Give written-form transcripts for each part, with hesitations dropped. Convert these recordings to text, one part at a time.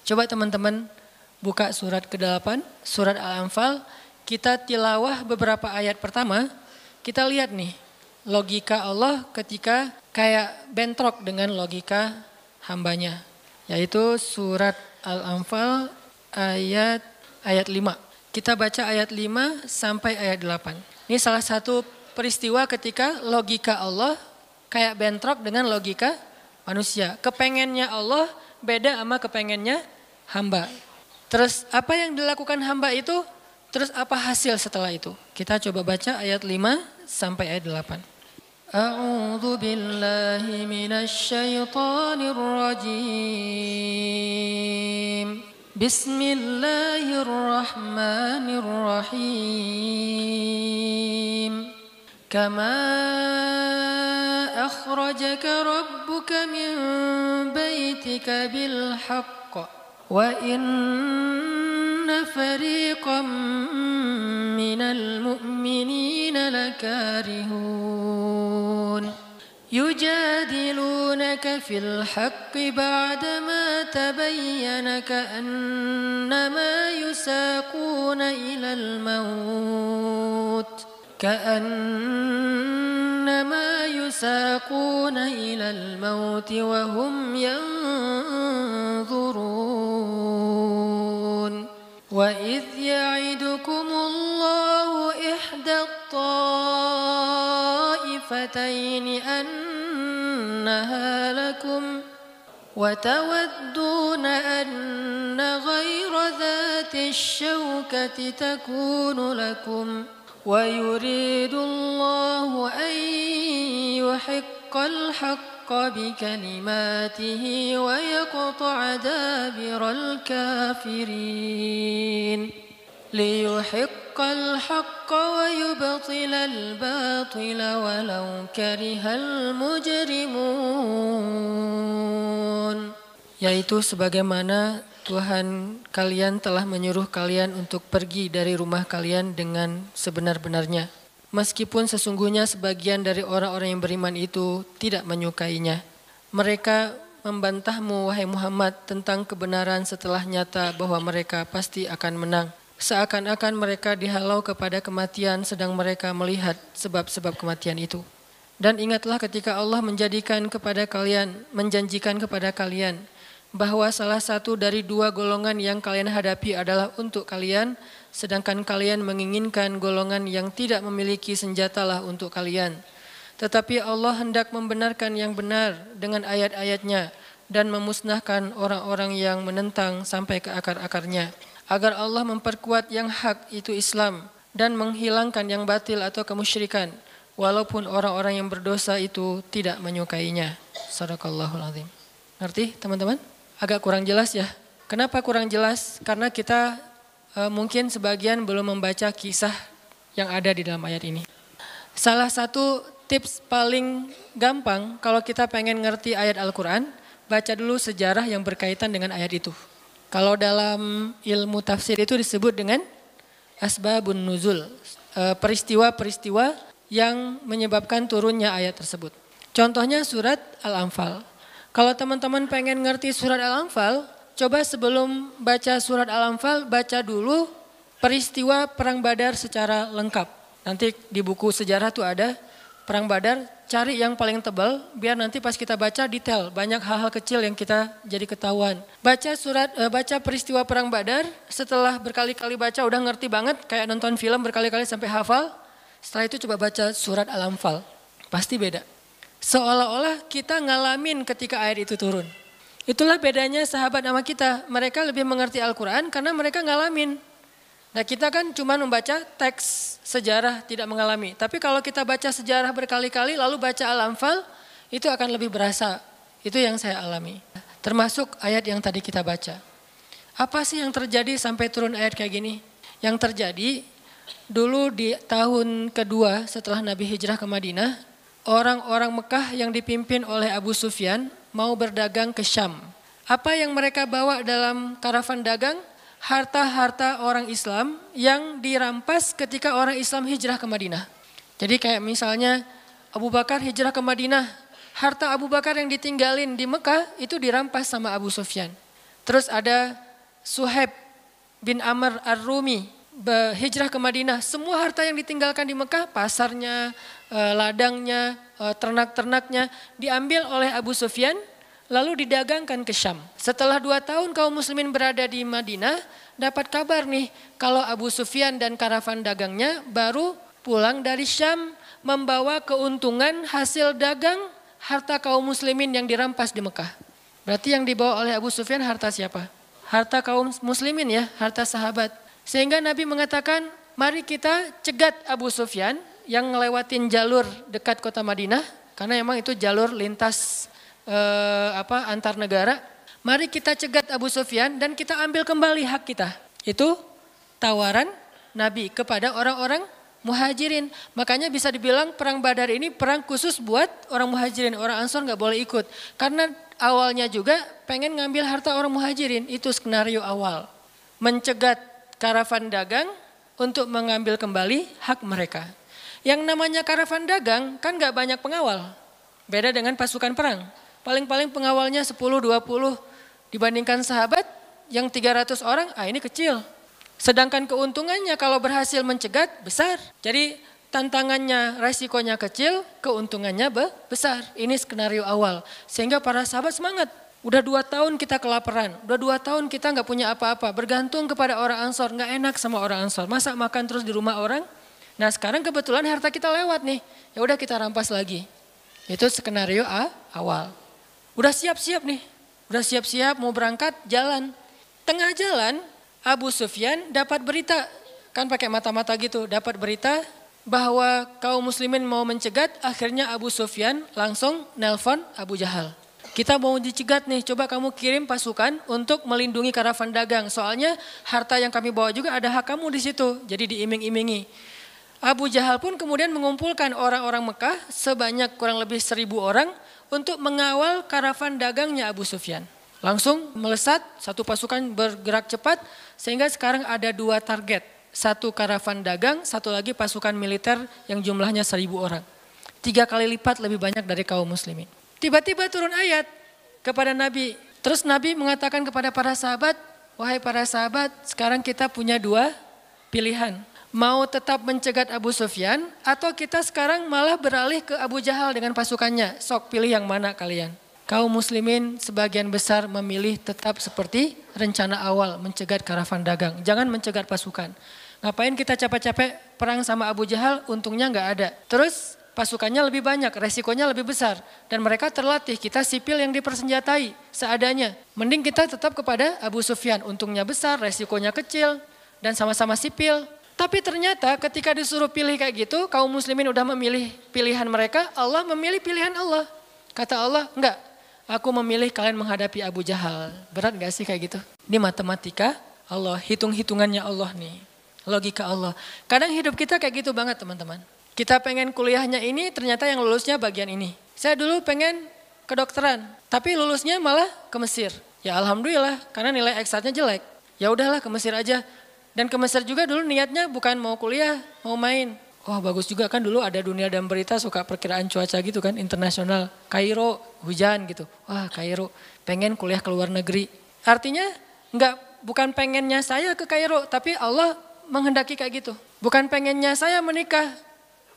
Coba teman-teman buka surat ke-8, surat Al-Anfal. Kita tilawah beberapa ayat pertama. Kita lihat nih logika Allah ketika kayak bentrok dengan logika hambanya. Yaitu surat Al-Anfal ayat 5. Kita baca ayat 5 sampai ayat 8. Ini salah satu peristiwa ketika logika Allah kayak bentrok dengan logika manusia. Kepengennya Allah beda sama kepengennya hamba. Terus apa yang dilakukan hamba itu, terus apa hasil setelah itu? Kita coba baca ayat 5 sampai ayat 8. A'udzu billahi minasy syaithanir rajim. Bismillahirrahmanirrahim. Kama akhrajaka rabbuka min baitika bil haqq wa inna fariqam minal mu'minina lakarihun. يجادلونك في الحق بعدما تبين كأنما يساقون إلى الموت وهم ينظرون وإذ يعدكم الله إحدى الطائفتين أنها لكم وتودون أن غير ذات الشوكة تكون لكم ويريد الله أن يحق الحق بكلماته ويقطع دابر الكافرين ليحق الحق ويبطل الباطل ولو كره المجرمون. Yaitu sebagaimana Tuhan kalian telah menyuruh kalian untuk pergi dari rumah kalian dengan sebenar-benarnya. Meskipun sesungguhnya sebagian dari orang-orang yang beriman itu tidak menyukainya. Mereka membantahmu wahai Muhammad tentang kebenaran setelah nyata bahwa mereka pasti akan menang. Seakan-akan mereka dihalau kepada kematian sedang mereka melihat sebab-sebab kematian itu. Dan ingatlah ketika Allah menjanjikan kepada kalian bahwa salah satu dari dua golongan yang kalian hadapi adalah untuk kalian, sedangkan kalian menginginkan golongan yang tidak memiliki senjatalah untuk kalian. Tetapi Allah hendak membenarkan yang benar dengan ayat-ayatnya dan memusnahkan orang-orang yang menentang sampai ke akar-akarnya. Agar Allah memperkuat yang hak itu Islam dan menghilangkan yang batil atau kemusyrikan walaupun orang-orang yang berdosa itu tidak menyukainya. Shadaqallahul azim. Ngerti teman-teman? Agak kurang jelas ya. Kenapa kurang jelas? Karena kita mungkin sebagian belum membaca kisah yang ada di dalam ayat ini. Salah satu tips paling gampang kalau kita pengen ngerti ayat Al-Quran, baca dulu sejarah yang berkaitan dengan ayat itu. Kalau dalam ilmu tafsir itu disebut dengan asbabun nuzul, peristiwa-peristiwa yang menyebabkan turunnya ayat tersebut. Contohnya surat Al-Anfal. Kalau teman-teman pengen ngerti surat Al-Anfal, coba sebelum baca surat Al-Anfal, baca dulu peristiwa Perang Badar secara lengkap. Nanti di buku sejarah tuh ada Perang Badar, cari yang paling tebal biar nanti pas kita baca detail, banyak hal-hal kecil yang kita jadi ketahuan. Baca peristiwa Perang Badar, setelah berkali-kali baca udah ngerti banget, kayak nonton film berkali-kali sampai hafal. Setelah itu coba baca surat Al-Anfal, pasti beda. Seolah-olah kita ngalamin ketika ayat itu turun. Itulah bedanya sahabat sama kita, mereka lebih mengerti Al-Quran karena mereka ngalamin. Nah kita kan cuma membaca teks sejarah tidak mengalami. Tapi kalau kita baca sejarah berkali-kali lalu baca Al-Anfal itu akan lebih berasa. Itu yang saya alami. Termasuk ayat yang tadi kita baca. Apa sih yang terjadi sampai turun ayat kayak gini? Yang terjadi dulu di tahun kedua setelah Nabi hijrah ke Madinah, orang-orang Mekah yang dipimpin oleh Abu Sufyan mau berdagang ke Syam. Apa yang mereka bawa dalam karavan dagang? Harta-harta orang Islam yang dirampas ketika orang Islam hijrah ke Madinah. Jadi kayak misalnya Abu Bakar hijrah ke Madinah, harta Abu Bakar yang ditinggalin di Mekah itu dirampas sama Abu Sufyan. Terus ada Suhaib bin Amr Ar-Rumi, hijrah ke Madinah. Semua harta yang ditinggalkan di Mekah, pasarnya, ladangnya, ternak-ternaknya diambil oleh Abu Sufyan lalu didagangkan ke Syam. Setelah 2 tahun kaum muslimin berada di Madinah, dapat kabar nih kalau Abu Sufyan dan karavan dagangnya baru pulang dari Syam membawa keuntungan hasil dagang harta kaum muslimin yang dirampas di Mekah. Berarti yang dibawa oleh Abu Sufyan harta siapa? Harta kaum muslimin ya, harta sahabat. Sehingga Nabi mengatakan, mari kita cegat Abu Sufyan yang ngelewatin jalur dekat kota Madinah, karena memang itu jalur lintas antar negara. Mari kita cegat Abu Sufyan dan kita ambil kembali hak kita. Itu tawaran Nabi kepada orang-orang Muhajirin. Makanya bisa dibilang perang Badar ini perang khusus buat orang Muhajirin. Orang Ansor nggak boleh ikut. Karena awalnya juga pengen ngambil harta orang Muhajirin. Itu skenario awal. Mencegat karavan dagang untuk mengambil kembali hak mereka. Yang namanya karavan dagang kan nggak banyak pengawal. Beda dengan pasukan perang. Paling-paling pengawalnya 10-20 dibandingkan sahabat yang 300 orang, ini kecil. Sedangkan keuntungannya kalau berhasil mencegat besar. Jadi tantangannya, resikonya kecil, keuntungannya besar. Ini skenario awal. Sehingga para sahabat semangat. Udah 2 tahun kita kelaparan. Udah 2 tahun kita gak punya apa-apa. Bergantung kepada orang Ansor. Gak enak sama orang Ansor. Masa makan terus di rumah orang? Nah sekarang kebetulan harta kita lewat nih. Ya udah kita rampas lagi. Itu skenario awal. Udah siap-siap nih. Udah siap-siap mau berangkat jalan. Tengah jalan Abu Sufyan dapat berita, kan pakai mata-mata gitu, dapat berita bahwa kaum muslimin mau mencegat, akhirnya Abu Sufyan langsung nelpon Abu Jahal. Kita mau dicegat nih, coba kamu kirim pasukan untuk melindungi karavan dagang. Soalnya harta yang kami bawa juga ada hak kamu di situ, jadi diiming-imingi. Abu Jahal pun kemudian mengumpulkan orang-orang Mekah sebanyak kurang lebih 1.000 orang untuk mengawal karavan dagangnya Abu Sufyan. Langsung melesat, satu pasukan bergerak cepat sehingga sekarang ada 2 target. 1 karavan dagang, 1 lagi pasukan militer yang jumlahnya 1.000 orang. 3 kali lipat lebih banyak dari kaum muslimin. Tiba-tiba turun ayat kepada Nabi. Terus Nabi mengatakan kepada para sahabat, wahai para sahabat, sekarang kita punya 2 pilihan. Mau tetap mencegat Abu Sufyan atau kita sekarang malah beralih ke Abu Jahal dengan pasukannya. Sok pilih yang mana kalian. Kaum muslimin sebagian besar memilih tetap seperti rencana awal mencegat karavan dagang. Jangan mencegat pasukan. Ngapain kita capek-capek perang sama Abu Jahal, untungnya nggak ada. Terus pasukannya lebih banyak, resikonya lebih besar. Dan mereka terlatih, kita sipil yang dipersenjatai seadanya. Mending kita tetap kepada Abu Sufyan, untungnya besar, resikonya kecil, dan sama-sama sipil. Tapi ternyata ketika disuruh pilih kayak gitu, kaum muslimin udah memilih pilihan mereka, Allah memilih pilihan Allah. Kata Allah, enggak. Aku memilih kalian menghadapi Abu Jahal. Berat gak sih kayak gitu? Ini matematika Allah, hitung-hitungannya Allah nih. Logika Allah. Kadang hidup kita kayak gitu banget teman-teman. Kita pengen kuliahnya ini, ternyata yang lulusnya bagian ini. Saya dulu pengen kedokteran, tapi lulusnya malah ke Mesir. Ya alhamdulillah, karena nilai eksatnya jelek. Ya udahlah ke Mesir aja. Dan ke Mesir juga dulu niatnya bukan mau kuliah, mau main. Wah bagus juga kan dulu ada Dunia dan Berita suka perkiraan cuaca gitu kan, internasional. Kairo hujan gitu, wah Kairo pengen kuliah ke luar negeri. Artinya bukan pengennya saya ke Kairo, tapi Allah menghendaki kayak gitu. Bukan pengennya saya menikah,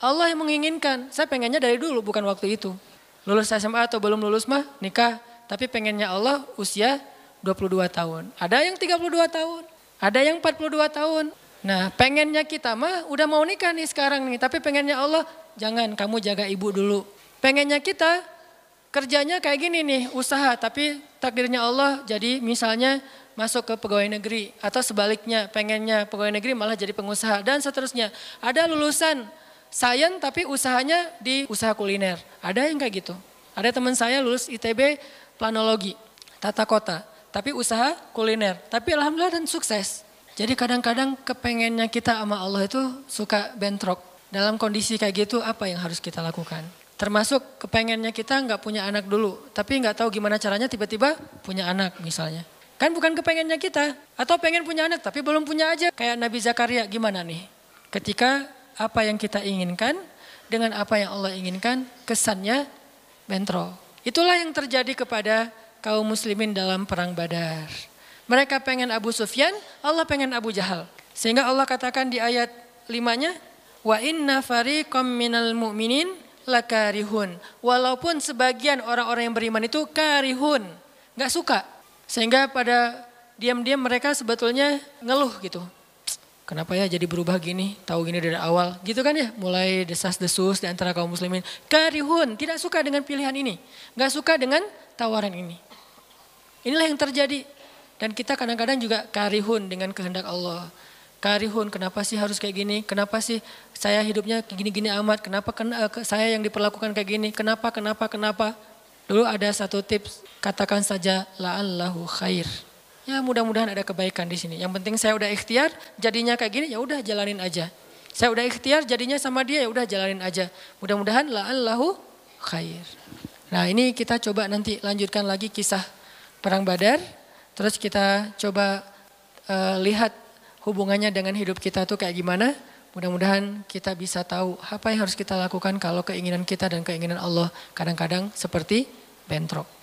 Allah yang menginginkan. Saya pengennya dari dulu, bukan waktu itu. Lulus SMA atau belum lulus mah nikah, tapi pengennya Allah usia 22 tahun. Ada yang 32 tahun, ada yang 42 tahun. Nah pengennya kita mah udah mau nikah nih sekarang nih. Tapi pengennya Allah jangan, kamu jaga ibu dulu. Pengennya kita kerjanya kayak gini nih, usaha. Tapi takdirnya Allah jadi misalnya masuk ke pegawai negeri. Atau sebaliknya pengennya pegawai negeri malah jadi pengusaha dan seterusnya. Ada lulusan sains tapi usahanya di usaha kuliner. Ada yang kayak gitu. Ada teman saya lulus ITB planologi, tata kota. Tapi usaha kuliner. Tapi alhamdulillah dan sukses. Jadi kadang-kadang kepengennya kita sama Allah itu suka bentrok. Dalam kondisi kayak gitu apa yang harus kita lakukan? Termasuk kepengennya kita nggak punya anak dulu. Tapi nggak tahu gimana caranya tiba-tiba punya anak misalnya. Kan bukan kepengennya kita. Atau pengen punya anak tapi belum punya aja. Kayak Nabi Zakaria gimana nih? Ketika apa yang kita inginkan dengan apa yang Allah inginkan kesannya bentrok. Itulah yang terjadi kepada kaum muslimin dalam perang Badar. Mereka pengen Abu Sufyan, Allah pengen Abu Jahal. Sehingga Allah katakan di ayat 5-nya, wa inna fariqam minal mu'minin lakarihun. Walaupun sebagian orang-orang yang beriman itu karihun, nggak suka. Sehingga pada diam-diam mereka sebetulnya ngeluh gitu. Kenapa ya jadi berubah gini, tahu gini dari awal. Gitu kan ya, mulai desas-desus di antara kaum muslimin. Karihun, tidak suka dengan pilihan ini. Nggak suka dengan tawaran ini. Inilah yang terjadi. Dan kita kadang-kadang juga karihun dengan kehendak Allah. Karihun, kenapa sih harus kayak gini? Kenapa sih saya hidupnya gini-gini amat? Kenapa saya yang diperlakukan kayak gini? Kenapa? Dulu ada satu tips, katakan saja la'allahu khair. Ya mudah-mudahan ada kebaikan di sini. Yang penting saya udah ikhtiar, jadinya kayak gini, ya udah jalanin aja. Saya udah ikhtiar, jadinya sama dia, ya udah jalanin aja. Mudah-mudahan la'allahu khair. Nah ini kita coba nanti lanjutkan lagi kisah Perang Badar. Terus kita coba lihat hubungannya dengan hidup kita tuh kayak gimana. Mudah-mudahan kita bisa tahu apa yang harus kita lakukan kalau keinginan kita dan keinginan Allah kadang-kadang seperti bentrok.